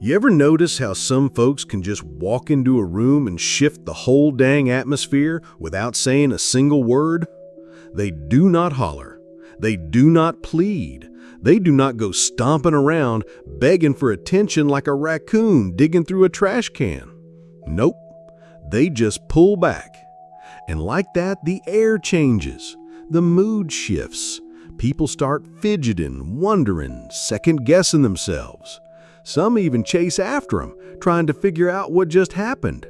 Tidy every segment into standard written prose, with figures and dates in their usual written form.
You ever notice how some folks can just walk into a room and shift the whole dang atmosphere without saying a single word? They do not holler. They do not plead. They do not go stomping around begging for attention like a raccoon digging through a trash can. Nope. They just pull back. And like that, the air changes. The mood shifts. People start fidgeting, wondering, second-guessing themselves. Some even chase after him, trying to figure out what just happened.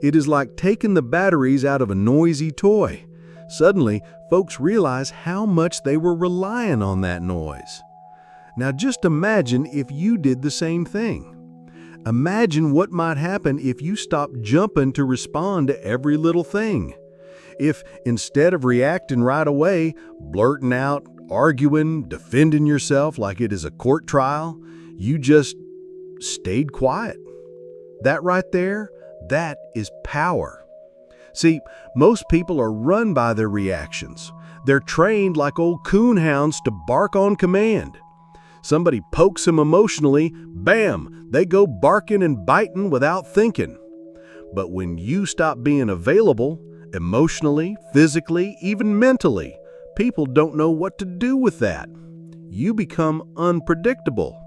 It is like taking the batteries out of a noisy toy. Suddenly, folks realize how much they were relying on that noise. Now just imagine if you did the same thing. Imagine what might happen if you stopped jumping to respond to every little thing. If, instead of reacting right away, blurting out, arguing, defending yourself like it is a court trial, you just stayed quiet. That right there, that is power. See, most people are run by their reactions. They're trained like old coonhounds to bark on command. Somebody pokes them emotionally, bam, they go barking and biting without thinking. But when you stop being available, emotionally, physically, even mentally, people don't know what to do with that. You become unpredictable.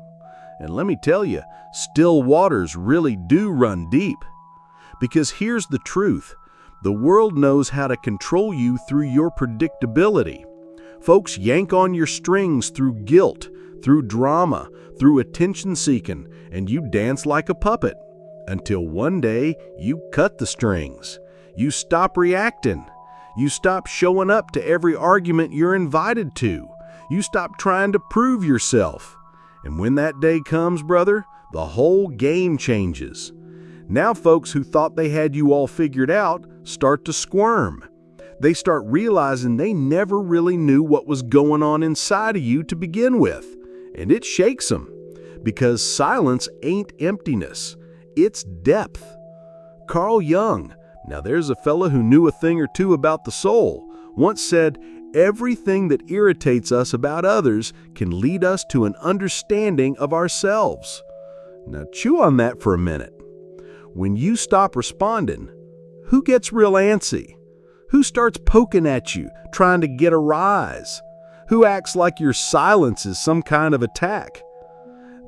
And let me tell you, still waters really do run deep. Because here's the truth. The world knows how to control you through your predictability. Folks yank on your strings through guilt, through drama, through attention-seeking, and you dance like a puppet. Until one day, you cut the strings. You stop reacting. You stop showing up to every argument you're invited to. You stop trying to prove yourself. And when that day comes, brother, the whole game changes. Now folks who thought they had you all figured out start to squirm. They start realizing they never really knew what was going on inside of you to begin with. And it shakes them. Because silence ain't emptiness. It's depth. Carl Jung, now there's a fella who knew a thing or two about the soul, once said, "Everything that irritates us about others can lead us to an understanding of ourselves." Now chew on that for a minute. When you stop responding, who gets real antsy? Who starts poking at you, trying to get a rise? Who acts like your silence is some kind of attack?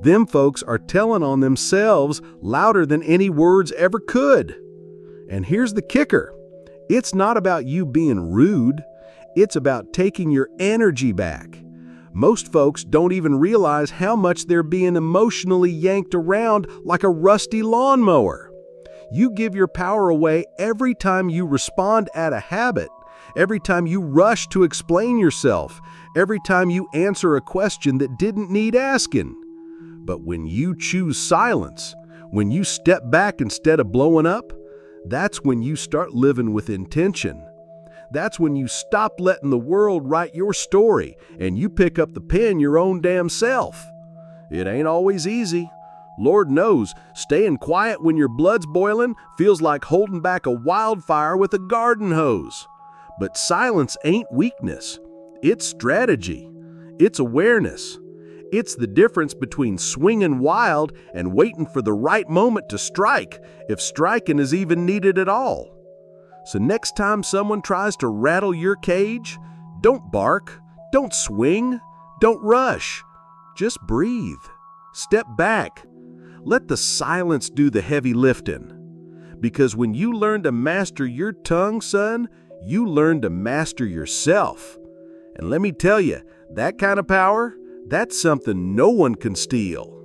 Them folks are telling on themselves louder than any words ever could. And here's the kicker. It's not about you being rude. It's about taking your energy back. Most folks don't even realize how much they're being emotionally yanked around like a rusty lawnmower. You give your power away every time you respond out of habit, every time you rush to explain yourself, every time you answer a question that didn't need asking. But when you choose silence, when you step back instead of blowing up, that's when you start living with intention. That's when you stop letting the world write your story and you pick up the pen your own damn self. It ain't always easy. Lord knows, staying quiet when your blood's boiling feels like holding back a wildfire with a garden hose. But silence ain't weakness. It's strategy. It's awareness. It's the difference between swinging wild and waiting for the right moment to strike, if striking is even needed at all. So next time someone tries to rattle your cage, don't bark, don't swing, don't rush. Just breathe. Step back. Let the silence do the heavy lifting. Because when you learn to master your tongue, son, you learn to master yourself. And let me tell you, that kind of power, that's something no one can steal.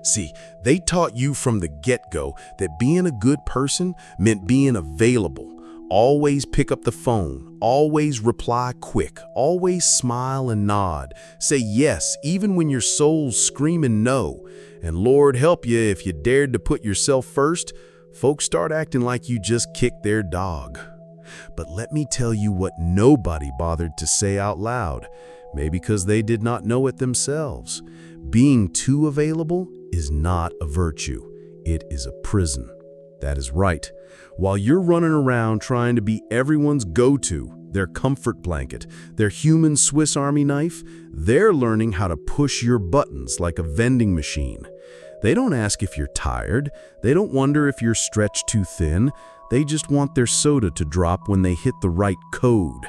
See, they taught you from the get-go that being a good person meant being available. Always pick up the phone, always reply quick, always smile and nod. Say yes, even when your soul's screaming no. And Lord help you if you dared to put yourself first, folks start acting like you just kicked their dog. But let me tell you what nobody bothered to say out loud, maybe because they did not know it themselves. Being too available is not a virtue. It is a prison. That is right. While you're running around trying to be everyone's go-to, their comfort blanket, their human Swiss Army knife. They're learning how to push your buttons like a vending machine. They don't ask if you're tired. They don't wonder if you're stretched too thin. They just want their soda to drop when they hit the right code.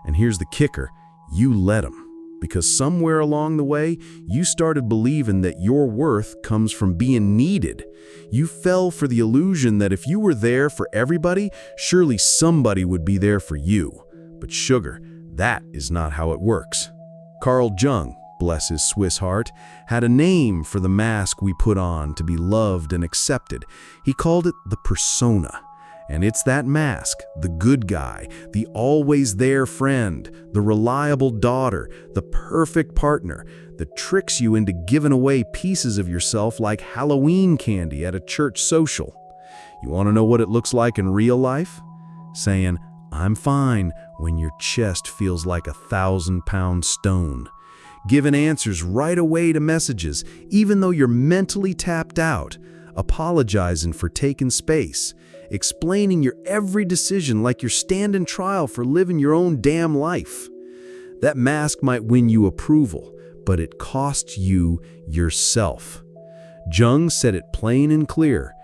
And here's the kicker: you let them. Because somewhere along the way, you started believing that your worth comes from being needed. You fell for the illusion that if you were there for everybody, surely somebody would be there for you. But sugar, that is not how it works. Carl Jung, bless his Swiss heart, had a name for the mask we put on to be loved and accepted. He called it the persona. And it's that mask, the good guy, the always there friend, the reliable daughter, the perfect partner, that tricks you into giving away pieces of yourself like Halloween candy at a church social. You want to know what it looks like in real life? Saying, "I'm fine," when your chest feels like a 1,000-pound stone. Giving answers right away to messages, even though you're mentally tapped out. Apologizing for taking space. Explaining your every decision like you're standing trial for living your own damn life. That mask might win you approval, but it costs you yourself. Jung said it plain and clear: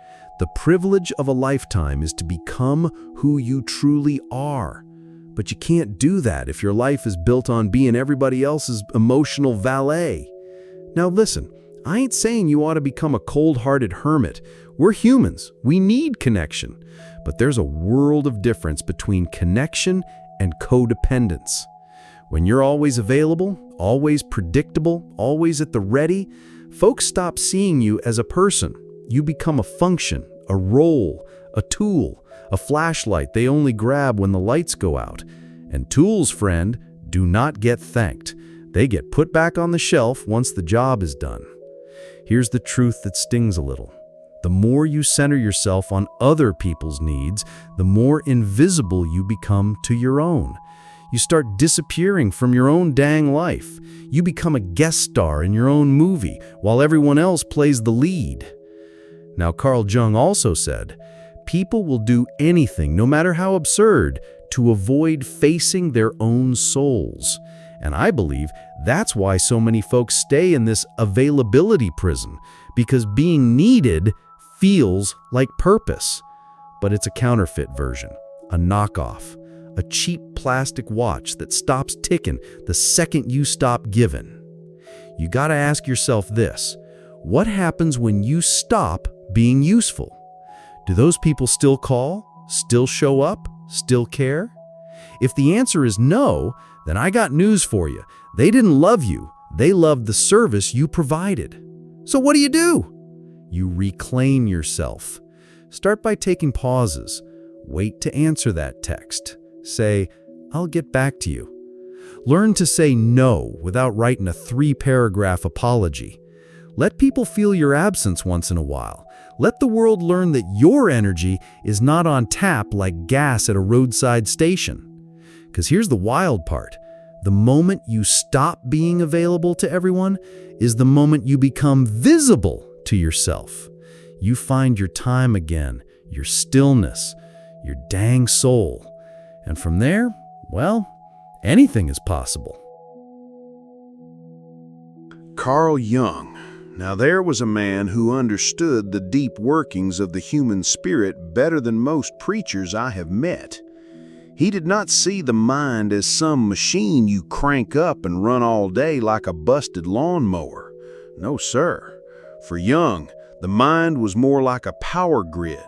the privilege of a lifetime is to become who you truly are. But you can't do that if your life is built on being everybody else's emotional valet. Now listen, I ain't saying you ought to become a cold-hearted hermit. We're humans. We need connection. But there's a world of difference between connection and codependence. When you're always available, always predictable, always at the ready, folks stop seeing you as a person. You become a function, a role, a tool, a flashlight they only grab when the lights go out. And tools, friend, do not get thanked. They get put back on the shelf once the job is done. Here's the truth that stings a little. The more you center yourself on other people's needs, the more invisible you become to your own. You start disappearing from your own dang life. You become a guest star in your own movie while everyone else plays the lead. Now, Carl Jung also said, people will do anything, no matter how absurd, to avoid facing their own souls. And I believe that's why so many folks stay in this availability prison, because being needed feels like purpose. But it's a counterfeit version, a knockoff, a cheap plastic watch that stops ticking the second you stop giving. You gotta ask yourself this: what happens when you stop being useful? Do those people still call, still show up, still care? If the answer is no, then I got news for you. They didn't love you. They loved the service you provided. So what do? You reclaim yourself. Start by taking pauses. Wait to answer that text. Say, "I'll get back to you." Learn to say no without writing a 3-paragraph apology. Let people feel your absence once in a while. Let the world learn that your energy is not on tap like gas at a roadside station. Because here's the wild part. The moment you stop being available to everyone is the moment you become visible to yourself. You find your time again, your stillness, your dang soul. And from there, well, anything is possible. Carl Jung. Now there was a man who understood the deep workings of the human spirit better than most preachers I have met. He did not see the mind as some machine you crank up and run all day like a busted lawnmower. No, sir. For Jung, the mind was more like a power grid,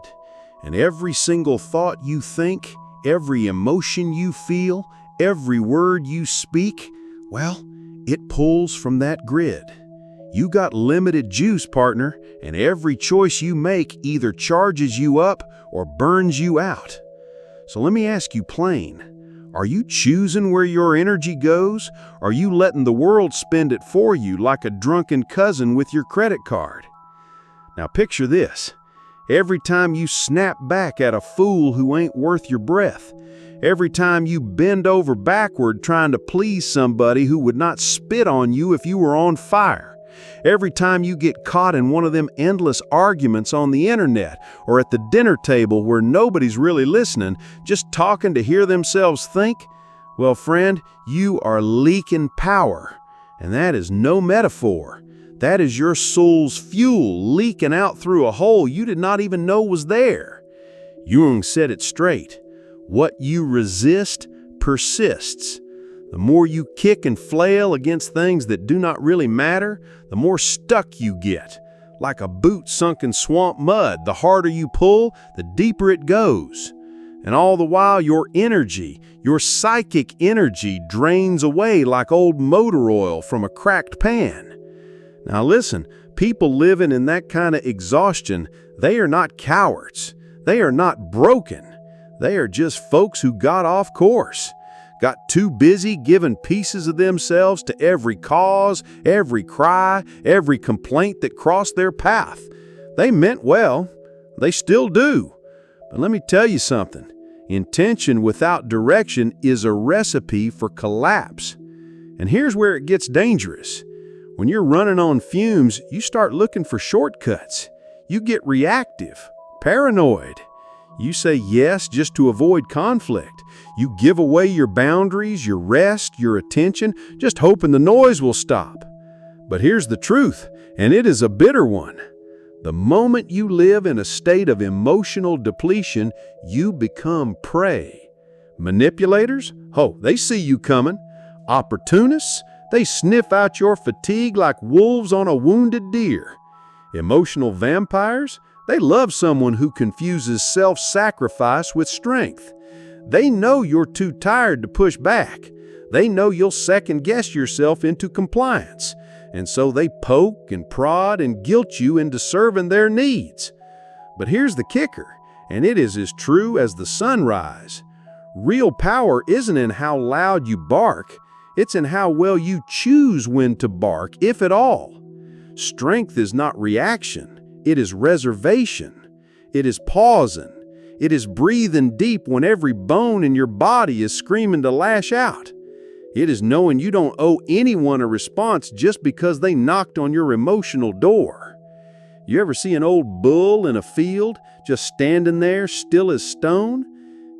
and every single thought you think, every emotion you feel, every word you speak, well, it pulls from that grid. You got limited juice, partner, and every choice you make either charges you up or burns you out. So let me ask you plain, are you choosing where your energy goes? Or are you letting the world spend it for you like a drunken cousin with your credit card? Now picture this. Every time you snap back at a fool who ain't worth your breath, every time you bend over backward trying to please somebody who would not spit on you if you were on fire, every time you get caught in one of them endless arguments on the internet or at the dinner table where nobody's really listening, just talking to hear themselves think, Well, friend, you are leaking power, and that is no metaphor. That is your soul's fuel leaking out through a hole you did not even know was there. Jung said it straight. What you resist persists. The more you kick and flail against things that do not really matter, the more stuck you get. Like a boot sunk in swamp mud, the harder you pull, the deeper it goes. And all the while, your energy, your psychic energy, drains away like old motor oil from a cracked pan. Now listen, people living in that kind of exhaustion, they are not cowards. They are not broken. They are just folks who got off course, got too busy giving pieces of themselves to every cause, every cry, every complaint that crossed their path. They meant well. They still do. But let me tell you something. Intention without direction is a recipe for collapse. And here's where it gets dangerous. When you're running on fumes, you start looking for shortcuts. You get reactive, paranoid. You say yes just to avoid conflict. You give away your boundaries, your rest, your attention, just hoping the noise will stop. But here's the truth, and it is a bitter one. The moment you live in a state of emotional depletion, you become prey. Manipulators? Oh, they see you coming. Opportunists? They sniff out your fatigue like wolves on a wounded deer. Emotional vampires? They love someone who confuses self-sacrifice with strength. They know you're too tired to push back. They know you'll second-guess yourself into compliance. And so they poke and prod and guilt you into serving their needs. But here's the kicker, and it is as true as the sunrise. Real power isn't in how loud you bark. It's in how well you choose when to bark, if at all. Strength is not reaction. It is reservation. It is pausing. It is breathing deep when every bone in your body is screaming to lash out. It is knowing you don't owe anyone a response just because they knocked on your emotional door. You ever see an old bull in a field just standing there still as stone?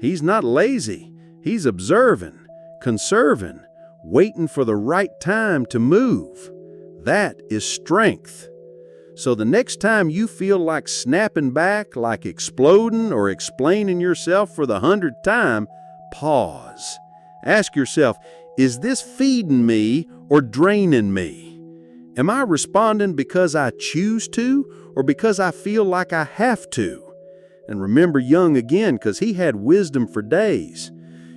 He's not lazy. He's observing, conserving, waiting for the right time to move. That is strength. So the next time you feel like snapping back, like exploding or explaining yourself for the 100th time, pause. Ask yourself, is this feeding me or draining me? Am I responding because I choose to or because I feel like I have to? And remember Jung again, because he had wisdom for days.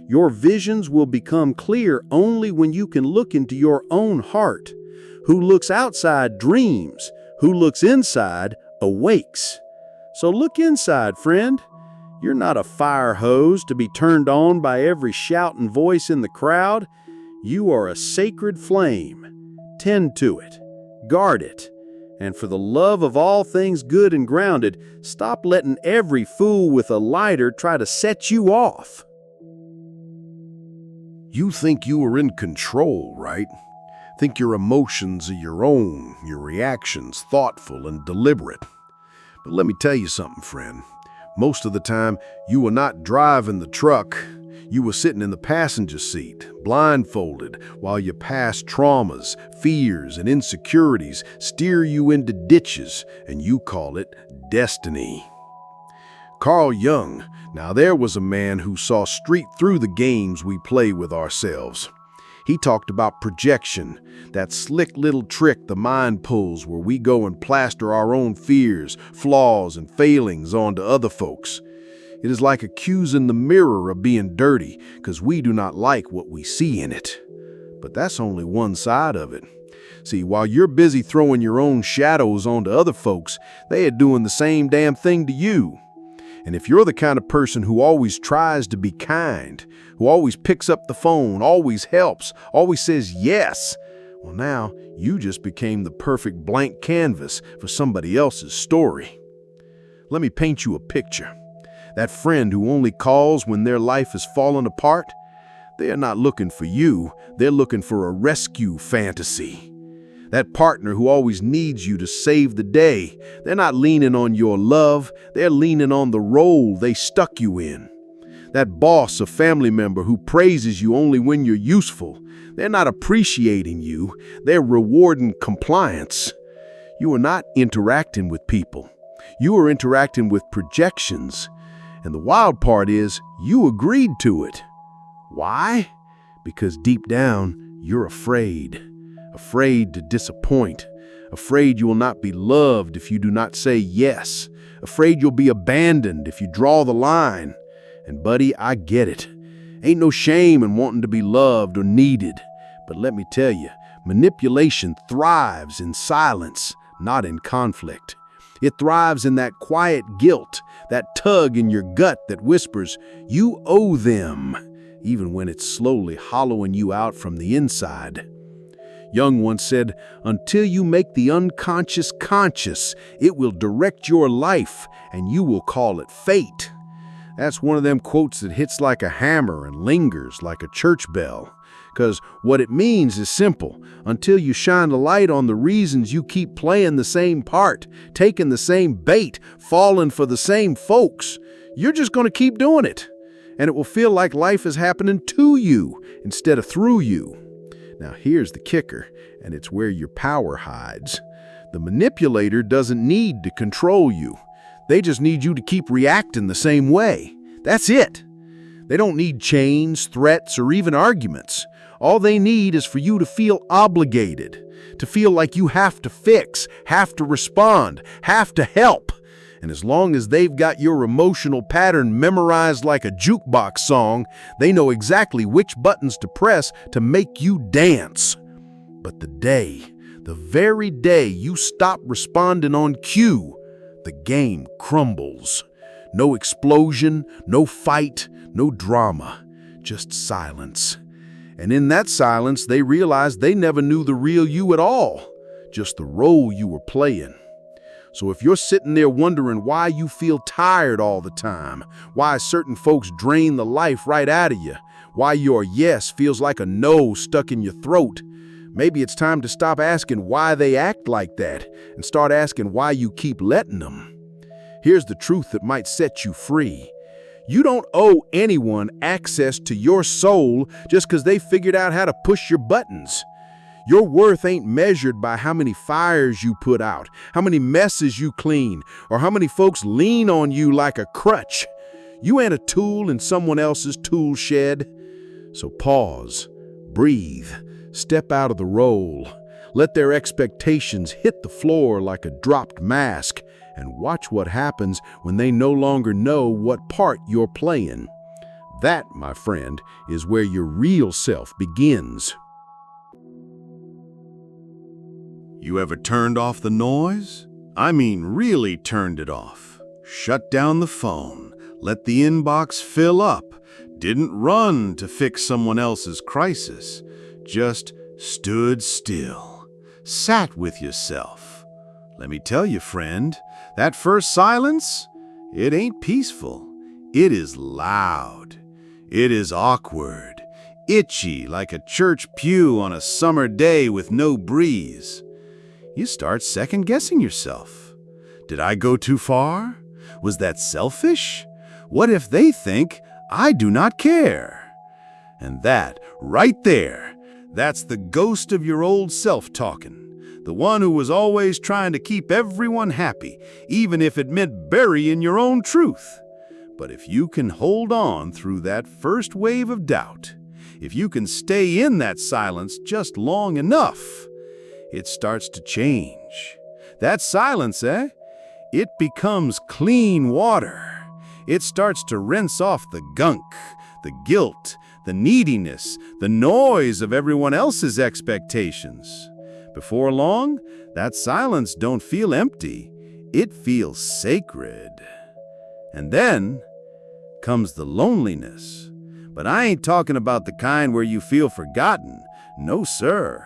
Your visions will become clear only when you can look into your own heart. Who looks outside dreams. Who looks inside awakes. So look inside, friend. You're not a fire hose to be turned on by every shouting voice in the crowd. You are a sacred flame. Tend to it. Guard it. And for the love of all things good and grounded, stop letting every fool with a lighter try to set you off. You think you are in control, right? Think your emotions are your own, your reactions thoughtful and deliberate. But let me tell you something, friend. Most of the time, you were not driving the truck. You were sitting in the passenger seat, blindfolded, while your past traumas, fears, and insecurities steer you into ditches, and you call it destiny. Carl Jung, now there was a man who saw straight through the games we play with ourselves. He talked about projection, that slick little trick the mind pulls where we go and plaster our own fears, flaws, and failings onto other folks. It is like accusing the mirror of being dirty because we do not like what we see in it. But that's only one side of it. See, while you're busy throwing your own shadows onto other folks, they are doing the same damn thing to you. And if you're the kind of person who always tries to be kind, who always picks up the phone, always helps, always says yes, well now you just became the perfect blank canvas for somebody else's story. Let me paint you a picture. That friend who only calls when their life is falling apart, they are not looking for you, they're looking for a rescue fantasy. That partner who always needs you to save the day, they're not leaning on your love, they're leaning on the role they stuck you in. That boss or family member who praises you only when you're useful. They're not appreciating you. They're rewarding compliance. You are not interacting with people. You are interacting with projections. And the wild part is, you agreed to it. Why? Because deep down, you're afraid. Afraid to disappoint. Afraid you will not be loved if you do not say yes. Afraid you'll be abandoned if you draw the line. And buddy, I get it. Ain't no shame in wanting to be loved or needed. But let me tell you, manipulation thrives in silence, not in conflict. It thrives in that quiet guilt, that tug in your gut that whispers, you owe them, even when it's slowly hollowing you out from the inside. Jung once said, until you make the unconscious conscious, it will direct your life, and you will call it fate. That's one of them quotes that hits like a hammer and lingers like a church bell. Because what it means is simple. Until you shine the light on the reasons you keep playing the same part, taking the same bait, falling for the same folks, you're just going to keep doing it. And it will feel like life is happening to you instead of through you. Now here's the kicker, and it's where your power hides. The manipulator doesn't need to control you. They just need you to keep reacting the same way. That's it. They don't need chains, threats, or even arguments. All they need is for you to feel obligated, to feel like you have to fix, have to respond, have to help. And as long as they've got your emotional pattern memorized like a jukebox song, they know exactly which buttons to press to make you dance. But the very day you stop responding on cue, the game crumbles. No explosion, no fight, no drama, just silence. And in that silence, they realize they never knew the real you at all, just the role you were playing. So if you're sitting there wondering why you feel tired all the time, why certain folks drain the life right out of you, why your yes feels like a no stuck in your throat, maybe it's time to stop asking why they act like that and start asking why you keep letting them. Here's the truth that might set you free. You don't owe anyone access to your soul just because they figured out how to push your buttons. Your worth ain't measured by how many fires you put out, how many messes you clean, or how many folks lean on you like a crutch. You ain't a tool in someone else's tool shed. So pause, breathe, step out of the role. Let their expectations hit the floor like a dropped mask, and watch what happens when they no longer know what part you're playing. That, my friend, is where your real self begins. You ever turned off the noise? I mean, really turned it off. Shut down the phone, let the inbox fill up, didn't run to fix someone else's crisis, just stood still, sat with yourself. Let me tell you, friend, that first silence, it ain't peaceful. It is loud. It is awkward, itchy like a church pew on a summer day with no breeze. You start second-guessing yourself. Did I go too far? Was that selfish? What if they think I do not care? And that, right there, that's the ghost of your old self talking. The one who was always trying to keep everyone happy, even if it meant burying your own truth. But if you can hold on through that first wave of doubt, if you can stay in that silence just long enough, it starts to change. That silence, it becomes clean water. It starts to rinse off the gunk, the guilt, the neediness, the noise of everyone else's expectations. Before long, that silence don't feel empty. It feels sacred. And then comes the loneliness. But I ain't talking about the kind where you feel forgotten. No, sir.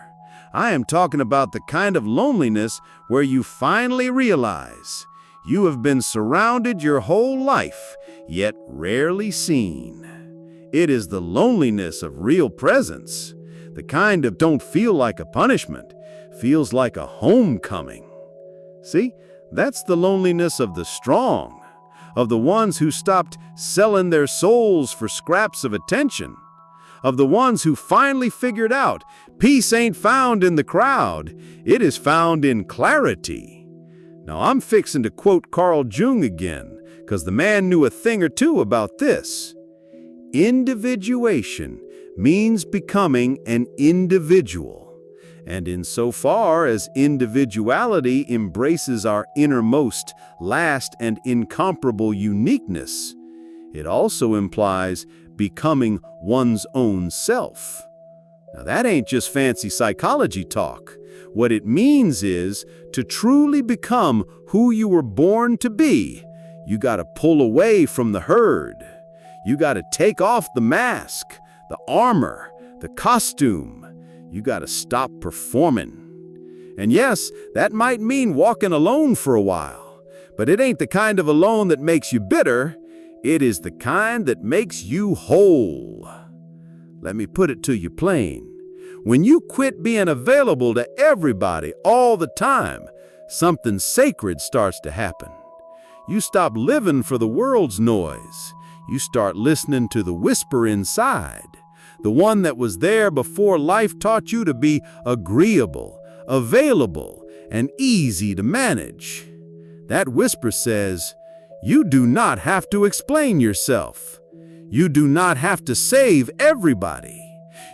I am talking about the kind of loneliness where you finally realize you have been surrounded your whole life, yet rarely seen. It is the loneliness of real presence, the kind that don't feel like a punishment, feels like a homecoming. See, that's the loneliness of the strong, of the ones who stopped selling their souls for scraps of attention, of the ones who finally figured out peace ain't found in the crowd, it is found in clarity. Now I'm fixing to quote Carl Jung again, because the man knew a thing or two about this. Individuation means becoming an individual. And insofar as individuality embraces our innermost, last, and incomparable uniqueness, it also implies becoming one's own self. Now that ain't just fancy psychology talk. What it means is, to truly become who you were born to be, you gotta pull away from the herd. You gotta take off the mask, the armor, the costume. You gotta stop performing. And yes, that might mean walking alone for a while, but it ain't the kind of alone that makes you bitter. It is the kind that makes you whole. Let me put it to you plain. When you quit being available to everybody all the time, something sacred starts to happen. You stop living for the world's noise. You start listening to the whisper inside, the one that was there before life taught you to be agreeable, available, and easy to manage. That whisper says, you do not have to explain yourself. You do not have to save everybody.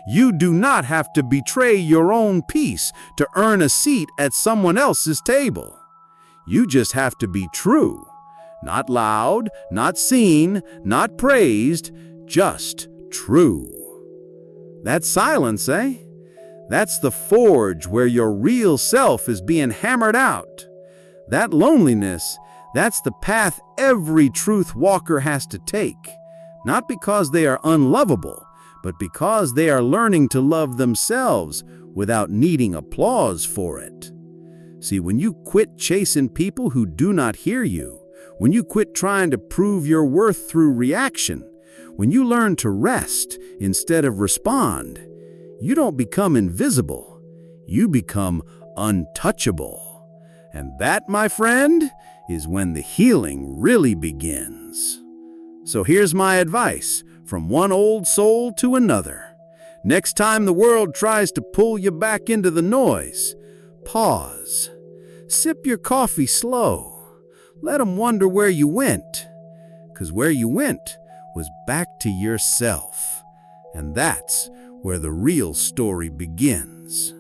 You do not have to betray your own peace to earn a seat at someone else's table. You just have to be true. Not loud, not seen, not praised, just true. That silence, eh? That's the forge where your real self is being hammered out. That loneliness, that's the path every truth walker has to take. Not because they are unlovable, but because they are learning to love themselves without needing applause for it. See, when you quit chasing people who do not hear you, when you quit trying to prove your worth through reaction, when you learn to rest instead of respond, you don't become invisible. You become untouchable. And that, my friend, is when the healing really begins. So here's my advice from one old soul to another. Next time the world tries to pull you back into the noise, pause. Sip your coffee slow. Let them wonder where you went. 'Cause where you went was back to yourself. And that's where the real story begins.